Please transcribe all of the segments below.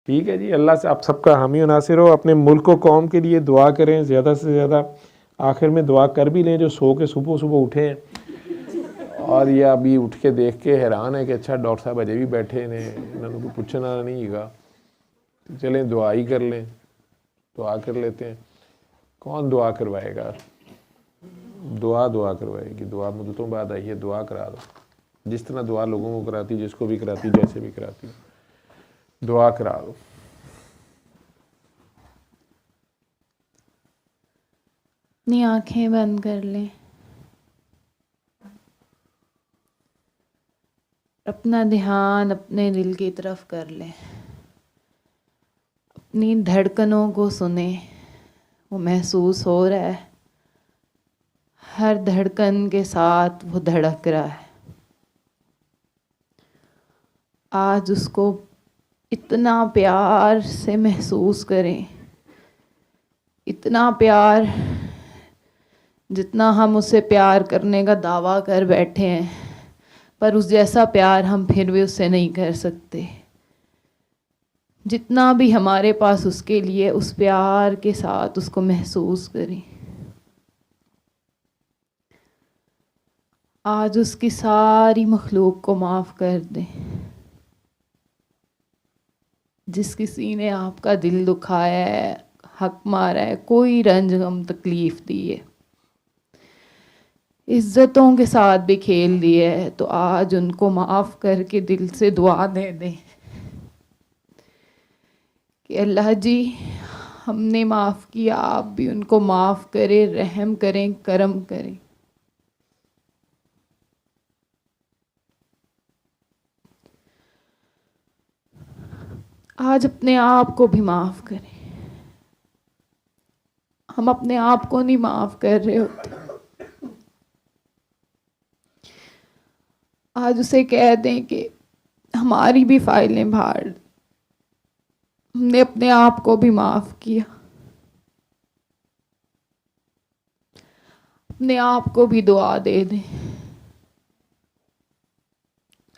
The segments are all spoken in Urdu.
ٹھیک ہے جی، اللہ سے آپ سب کا حامی و ناصر ہو. اپنے ملک و قوم کے لیے دعا کریں زیادہ سے زیادہ. آخر میں دعا کر بھی لیں جو سو کے صبح صبح اٹھے ہیں اور یہ ابھی اٹھ کے دیکھ کے حیران ہے کہ اچھا ڈاکٹر صاحب اجے بھی بیٹھے نے، انہوں کو پوچھنا نہیں گا. چلیں دعا ہی کر لیں، دعا کر لیتے ہیں. کون دعا کروائے گا؟ دعا کروائے گی. دعا مدتوں بعد آئی ہے، دعا کرا دو. جس طرح دعا لوگوں کو کراتی، جس کو بھی کراتی، جیسے بھی کراتی، دعا کرا دو. اپنی آنکھیں بند کر لیں، اپنا دھیان اپنے دل کی طرف کر لیں. اپنی دھڑکنوں کو سنیں، وہ محسوس ہو رہا ہے، ہر دھڑکن کے ساتھ وہ دھڑک رہا ہے. آج اس کو اتنا پیار سے محسوس کریں، اتنا پیار جتنا ہم اسے پیار کرنے کا دعویٰ کر بیٹھے ہیں، پر اس جیسا پیار ہم پھر بھی اسے نہیں کر سکتے. جتنا بھی ہمارے پاس اس کے لیے، اس پیار کے ساتھ اس کو محسوس کریں. آج اس کی ساری مخلوق کو معاف کر دیں. جس کسی نے آپ کا دل دکھایا ہے، حق مارا ہے، کوئی رنج غم تکلیف دی ہے، عزتوں کے ساتھ بھی کھیل دیا ہے، تو آج ان کو معاف کر کے دل سے دعا دے دیں کہ اللہ جی ہم نے معاف کیا، آپ بھی ان کو معاف کریں، رحم کریں، کرم کریں. آج اپنے آپ کو بھی معاف کریں. ہم اپنے آپ کو نہیں معاف کر رہے ہوتے. آج اسے کہہ دیں کہ ہماری بھی فائلیں بھاڑ، ہم نے اپنے آپ کو بھی معاف کیا. اپنے آپ کو بھی دعا دے دیں،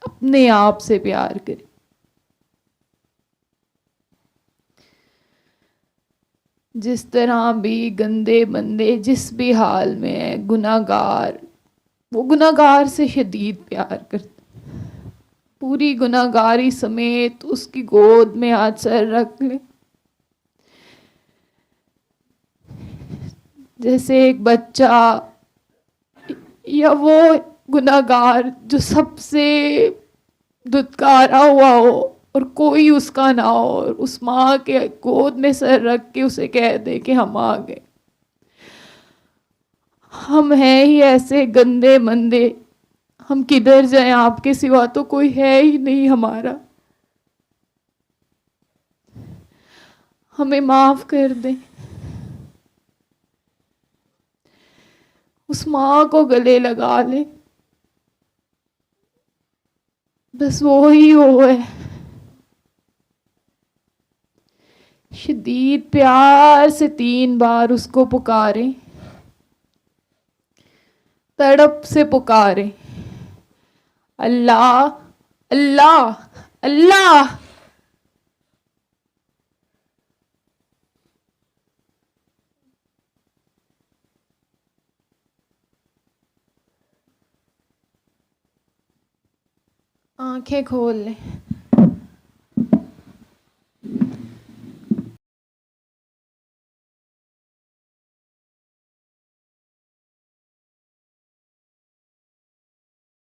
اپنے آپ سے پیار کریں. جس طرح بھی گندے بندے جس بھی حال میں ہے، گناہ گار، وہ گناہ گار سے شدید پیار کرتے. پوری گناہ گاری سمیت اس کی گود میں آج سر رکھ لیں. جیسے ایک بچہ یا وہ گناہ گار جو سب سے دھتکارا ہوا ہو اور کوئی اس کا نہ ہو، اور اس ماں کے گود میں سر رکھ کے اسے کہہ دے کہ ہم آ گئے. ہم ہیں ہی ایسے گندے مندے، ہم کدھر جائیں، آپ کے سوا تو کوئی ہے ہی نہیں ہمارا. ہمیں معاف کر دیں. اس ماں کو گلے لگا لیں، بس وہی وہ ہے. شدید پیار سے 3 بار اس کو پکاریں، تڑپ سے پکاریں، اللہ اللہ اللہ. آنکھیں کھول لیں.